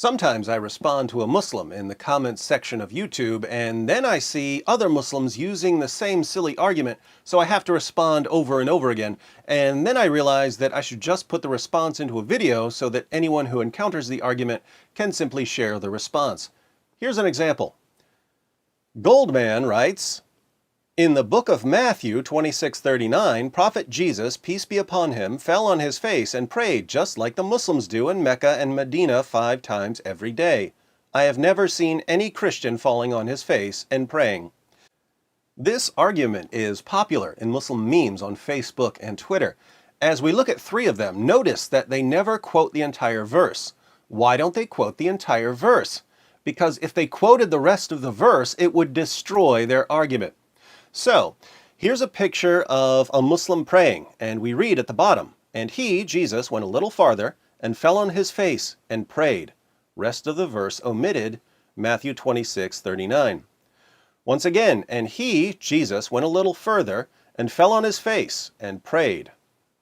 Sometimes I respond to a Muslim in the comments section of YouTube, and then I see other Muslims using the same silly argument, so I have to respond over and over again. And then I realize that I should just put the response into a video so that anyone who encounters the argument can simply share the response. Here's an example. GoldMan writes, in the book of Matthew 26:39, Prophet Jesus, peace be upon him, fell on his face and prayed just like the Muslims do in Mecca and Medina 5 times every day. I have never seen any Christian falling on his face and praying. This argument is popular in Muslim memes on Facebook and Twitter. As we look at 3 of them, notice that they never quote the entire verse. Why don't they quote the entire verse? Because if they quoted the rest of the verse, it would destroy their argument. So, here's a picture of a Muslim praying, and we read at the bottom, and he, Jesus, went a little farther and fell on his face and prayed. Rest of the verse omitted, Matthew 26:39. Once again, and he, Jesus, went a little further and fell on his face and prayed.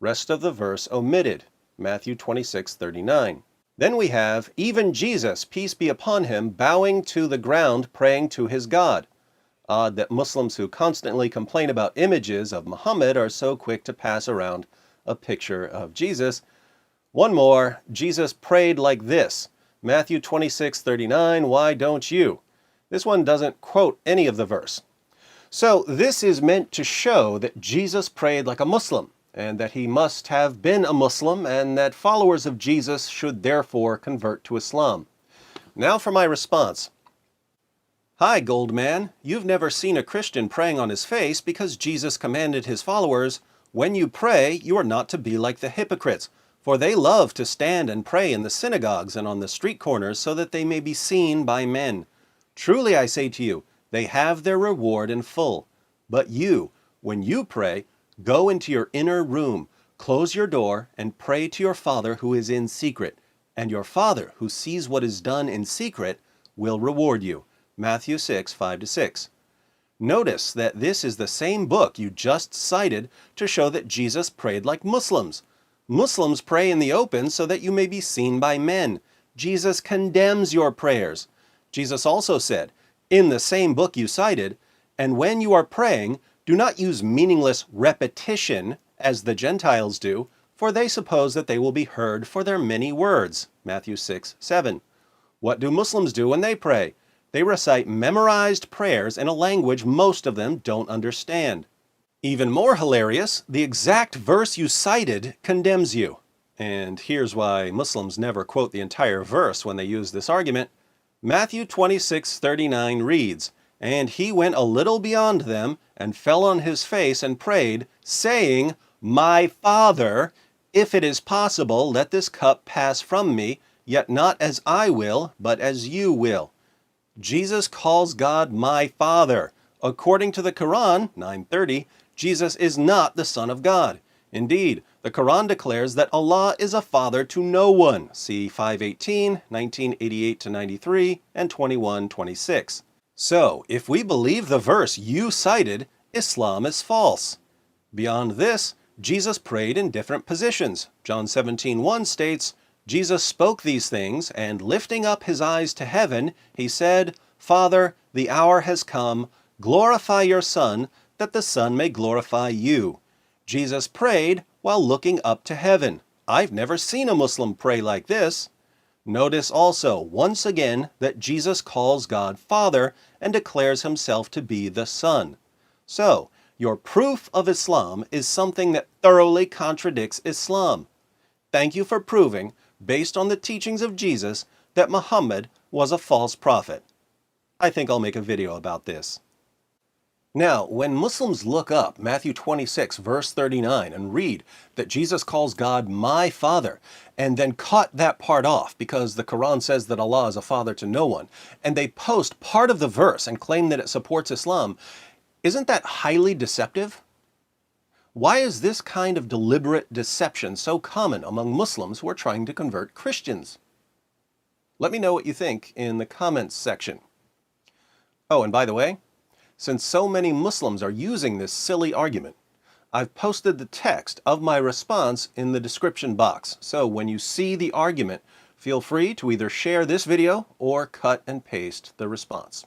Rest of the verse omitted, Matthew 26:39. Then we have, even Jesus, peace be upon him, bowing to the ground praying to his God. Odd that Muslims who constantly complain about images of Muhammad are so quick to pass around a picture of Jesus. One more, Jesus prayed like this, Matthew 26:39, why don't you? This one doesn't quote any of the verse. So this is meant to show that Jesus prayed like a Muslim, and that he must have been a Muslim, and that followers of Jesus should therefore convert to Islam. Now for my response. Hi, GoldMan. You've never seen a Christian praying on his face because Jesus commanded his followers, when you pray, you are not to be like the hypocrites, for they love to stand and pray in the synagogues and on the street corners so that they may be seen by men. Truly I say to you, they have their reward in full. But you, when you pray, go into your inner room, close your door, and pray to your Father who is in secret, and your Father who sees what is done in secret will reward you. Matthew 6:5-6. Notice that this is the same book you just cited to show that Jesus prayed like Muslims. Muslims pray in the open so that you may be seen by men. Jesus condemns your prayers. Jesus also said, in the same book you cited, and when you are praying, do not use meaningless repetition as the Gentiles do, for they suppose that they will be heard for their many words. Matthew 6:7. What do Muslims do when they pray? They recite memorized prayers in a language most of them don't understand. Even more hilarious, the exact verse you cited condemns you. And here's why Muslims never quote the entire verse when they use this argument. Matthew 26:39 reads, and he went a little beyond them and fell on his face and prayed, saying, my Father, if it is possible, let this cup pass from me, yet not as I will, but as you will. Jesus calls God my Father. According to the Quran, 9:30, Jesus is not the Son of God. Indeed, the Quran declares that Allah is a father to no one. See 5:18, 1988-93, and 21:26. So, if we believe the verse you cited, Islam is false. Beyond this, Jesus prayed in different positions. John 17:1 states, Jesus spoke these things, and lifting up his eyes to heaven, he said, Father, the hour has come, glorify your Son, that the Son may glorify you. Jesus prayed while looking up to heaven. I've never seen a Muslim pray like this. Notice also, once again, that Jesus calls God Father and declares himself to be the Son. So, your proof of Islam is something that thoroughly contradicts Islam. Thank you for proving, based on the teachings of Jesus, that Muhammad was a false prophet. I think I'll make a video about this. Now, when Muslims look up Matthew 26, verse 39, and read that Jesus calls God my Father, and then cut that part off because the Quran says that Allah is a father to no one, and they post part of the verse and claim that it supports Islam, isn't that highly deceptive? Why is this kind of deliberate deception so common among Muslims who are trying to convert Christians? Let me know what you think in the comments section. Oh, and by the way, since so many Muslims are using this silly argument, I've posted the text of my response in the description box. So when you see the argument, Feel free to either share this video or cut and paste the response.